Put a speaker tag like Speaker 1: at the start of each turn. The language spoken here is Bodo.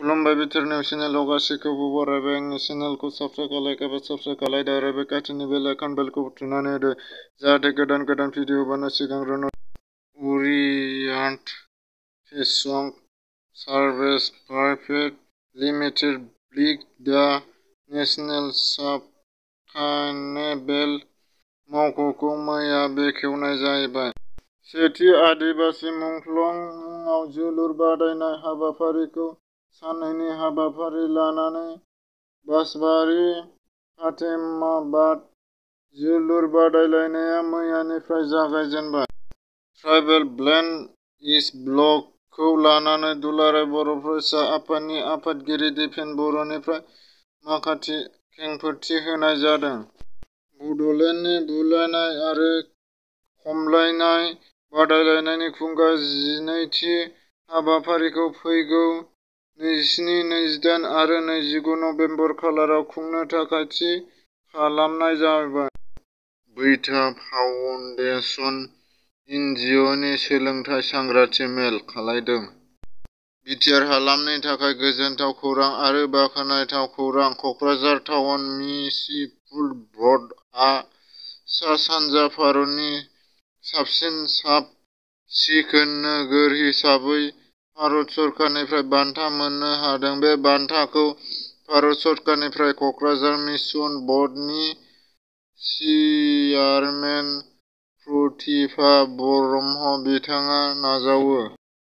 Speaker 1: खुलुमबाय बिथोरनियाव चेनेलाव गासैखौबो बरायबाय। आंनि चेनेलखौ साबस्क्राइब खालायखाबा साबस्क्राइब खालायदो आरो बे खाथिनि बेल आइकन बेलखौ थुनानै होदो जाहाथे गोदान भिडिअ बानाय सिगांग्रोनो Orient fashion service private limited ब्लिक दा नेशनेल सास्टेनेबल मावख'खौ मैया बेखेवनाय जाबाय। सेथि आदिबासी मुंख्लं जोलुर बादायनाय हाबाफारिखौ साननैनि हाबाफारि लानानै बांसबारि फातेमाबाद जोलुर बादायलायनाया मैयानिफ्राय जागायजेनबाय। ट्राइबेल बेन्ड इस्ट ब्लकखौ लानानै दुलाराय बर' फरायसा आफादनि आफादगिरि दिपेन बर'निफ्राय माखासे खेंफोरथि होनाय जादों। बड'लेण्डनि बुलायनाय आरो खमलायनाय बादायलायनायनि खुंगा 12थि हाबाफारिखौ फैगौ 27, 28 आरो 29 नबेम्बर खालाराव खुंनो थाखाय थि खालामनाय जाबाय। बैथा फाउन्डेसन एनजिअ'नि सोलोंथाइ सांग्रांथि मेल खालामदों। बिटिआर हालामनि थाखाय गोजोनथाव खौरां आरो बाखनायथाव खौरां क'क्राझार टाउन मिउनिसिपाल बर्डआ सा-सानजा भारतनि साबसिन साब-सिखोन नोगोर हिसाबै भारत सरकारनिफ्राय बान्था मोननो हादों। बे बान्थाखौ भारत सरकारनिफ्राय क'क्राझार मिउनिसिपाल बर्डनि चेयारमेन प्रतिभा ब्रह्म बिथाङा नाजावो।